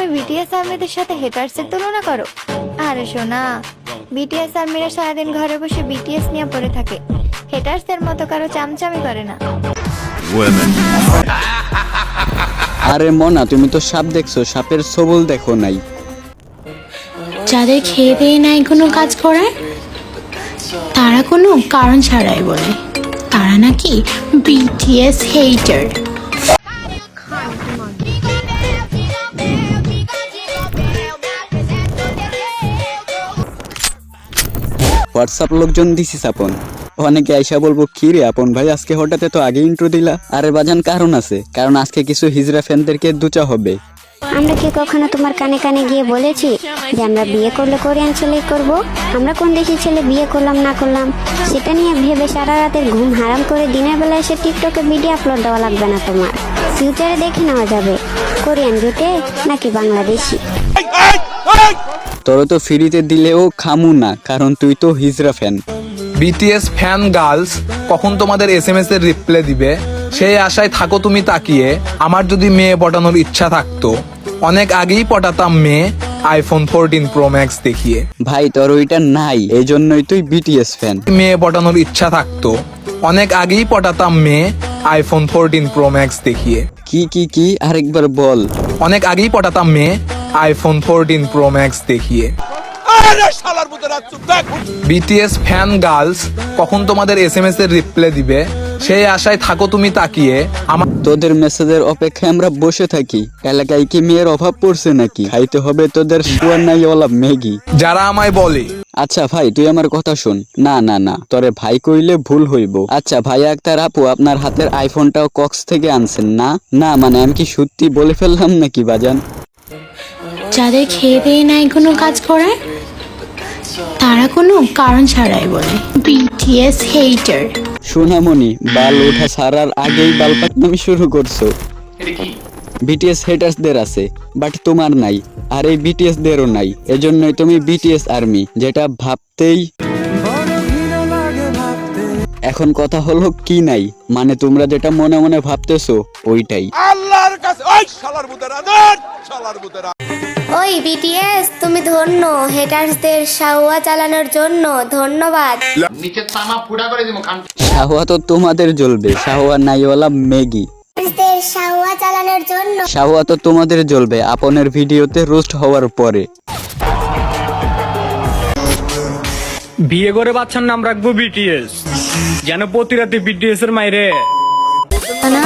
তুমি বিটিএস আর্মিদের সাথে হেটার্সের তুলনা করো? আরে শোনা, বিটিএস আর্মিরা সারাদিন ঘরে বসে বিটিএস নিয়ে পড়ে থাকে, হেটার্সদের মতো কারো চামচামি করে না। আরে মনা, তুমি তো সাপ দেখছো, সাপের সবল দেখো নাই। যাদের খেয়ে দেয়ে নাই কোনো কাজ করার, তারা কোনো কারণ ছাড়াই বলে তারা নাকি বিটিএস হেটার। হোয়াটসঅ্যাপ লোকজন দিছিস আপন, অনেকে আইসা বলবো কি রে আপন ভাই আজকে হঠাৎ তো আগে ইন্ট্রো দিলা। আরে বাজান কারণ আছে, কারণ আজকে কিছু হিজরা ফ্যানদেরকে দুচা হবে। আমরা কি কখনো তোমার কানে কানে গিয়ে বলেছি যে আমরা বিয়ে করলে কোরিয়ান ছেলে করব? আমরা কোন দেশি ছেলে বিয়ে করলাম না করলাম সেটা নিয়ে ভেবে সারা রাতের ঘুম হারাম করে দিনের বেলা এসে টিকটকে ভিডিও আপলোড দেওয়া লাগবে না তোমার। ফিউচারে দেখে নেওয়া যাবে কোরিয়ান জুটে নাকি বাংলাদেশি। তোর তো ফ্রিতে দিলেও খামু না, কারণ তুই তো হিজরা ফ্যান। বিটিএস ফ্যান গার্লস কখন তোমাদের এসএমএস এর রিপ্লাই দিবে সেই আশায় থাকো তুমি তাকিয়ে। আমার যদি মেয়ে পটানোর ইচ্ছা থাকতো অনেক আগেই পটাতাম মেয়ে আইফোন 14 প্রো ম্যাক্স দেখিয়ে। ভাই তোর ওইটা নাই, এই জন্যই তুই বিটিএস ফ্যান। মেয়ে পটানোর ইচ্ছা থাকতো অনেক আগেই পটাতাম মেয়ে আইফোন 14 প্রো ম্যাক্স দেখিয়ে। কি কি কি আরেকবার বল। অনেক আগেই পটাতাম মেয়ে আইফোন 14 প্রো ম্যাক্স দেখিয়ে। বিটিএস ফ্যান গার্লস কখন তোমাদের এসএমএস এর রিপ্লাই দিবে সেই আশায় থাকো তুমি তাকিয়ে। আমার তোদের মেসেজের অপেক্ষায় আমরা বসে থাকি। এলাকায় কি মেয়ের অভাব পড়ছে নাকি? খাইতে হবে তোদের সুয়ার নাইওয়ালা ম্যাগি। যারা আমায় বলে আচ্ছা ভাই তুই আমার কথা শোন। না না না, তোরে ভাই কইলে ভুল হইব। আচ্ছা ভাই আক্তার আপু, আপনার হাতের আইফোনটাও কক্স থেকে আনছেন না? না মানে আমি কি সত্যি বলে ফেললাম নাকি বাজান? যাদের খেয়ে দেয়ে নাই কোনো কাজ করার, তারা কোনো কারণ ছাড়াই বলে বিটিএস হেটার। সোনামণি, বাল ওঠা ছাড়ার আগেই বাল পাকনামি শুরু করছো। বিটিএস হেটার্সদের আছে বাট তোমার নাই, আর এই বিটিএস দেরও নাই। এজন্যই তুমি বিটিএস আর্মি, যেটা ভাবতেই। এখন কথা হলো কি নাই, মানে তোমরা যেটা মনে মনে ভাবতেছো ওইটাই। আল্লাহর কাছে ওই শালার মুদেরা ধর, শালার মুদেরা। ওই বিটিএস তুমি ধন্য, হেটার্সদের শাওয়া চালানোর জন্য ধন্যবাদ। নিচে তামা ফুটা করে দিব কান। শাহওয়া তো তোমাদের জ্বলবে, শাহওয়া নাইওয়ালা ম্যাগি। শাওয়া চালানোর জন্য শাহওয়া তো তোমাদের জ্বলবে আপনের ভিডিওতে রোস্ট হওয়ার পরে। বিয়ে করে বাচ্চার নাম রাখবো বিটিএস, যেন প্রতি রাতে বিটিএস এর মাইরে। না,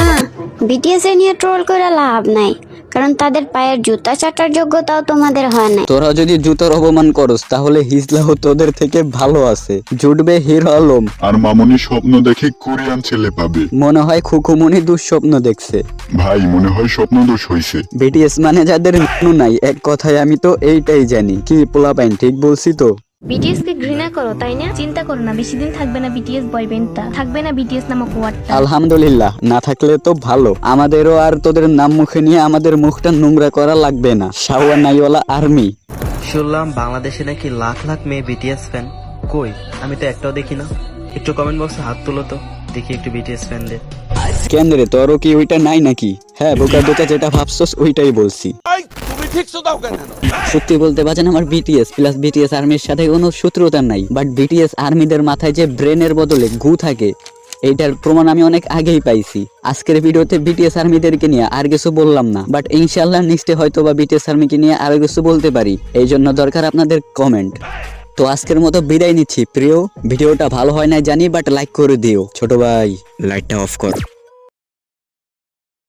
বিটিএস এ নিয়ে ট্রোল করে লাভ নাই, কারণ তাদের পায়ের জুতা চাটার যোগ্যতাও তোমাদের হয় না। তোরা যদি জুতোর অপমান করস তাহলে হিজলাহ তোদের থেকে ভালো আছে। জুটবে হিরো আলম আর মামনি স্বপ্ন দেখে কোরিয়ান ছেলে পাবে। মনে হয় খুকুমনি দুঃস্বপ্ন দেখছে। ভাই মনে হয় স্বপ্ন দোষ হয়েছে। বিটিএস মানে যাদের নাই, এক কথায় আমি তো এইটাই জানি। কি পোলাপাইন ঠিক বলছি তো? বিটিএস কে ঘৃণা করো তাই না? চিন্তা করো না, বেশি দিন থাকবে না বিটিএস বয়বেন্ডটা, থাকবে না বিটিএস নামক ওয়ার্ডটা। আলহামদুলিল্লাহ, না থাকলে তো ভালো। আমাদেরও আর তোদের নাম মুখে নিয়ে আমাদের মুখটা নোংরা করা লাগবে না। শাওয়া নাইওয়ালা আর্মি। শুনলাম বাংলাদেশে নাকি লাখ লাখ মেয়ে বিটিএস ফ্যান। কই, আমি তো একটাও দেখি না। একটু কমেন্ট বক্সে হাত তুলো তো দেখি একটু বিটিএস ফ্যানদের। কেন রে, তোরও কি ওইটা নাই নাকি? হ্যাঁ বোকা দোকা, যেটা ভাবছস ওইটাই বলছি। তুমি ঠিক দাও কেন? সত্যি বলতে বাজেন আমার বিটিএস প্লাস বিটিএস আর্মির সাথে কোনো শত্রুতা নাই, বাট বিটিএস আর্মিদের মাথায় যে ব্রেনের বদলে গু থাকে এইটার প্রমাণ আমি অনেক আগেই পাইছি। আজকের ভিডিওতে বিটিএস আর্মিদেরকে নিয়ে আর কিছু বললাম না, বাট ইনশাআল্লাহ নেক্সটে হয়তো বা বিটিএস আর্মিকে নিয়ে আরো কিছু বলতে পারি। এই জন্য দরকার আপনাদের কমেন্ট। তো আজকের মতো বিদায় নিচ্ছি প্রিয়। ভিডিওটা ভালো হয় না জানি, বাট লাইক করে দিও। ছোট ভাই লাইটটা অফ কর।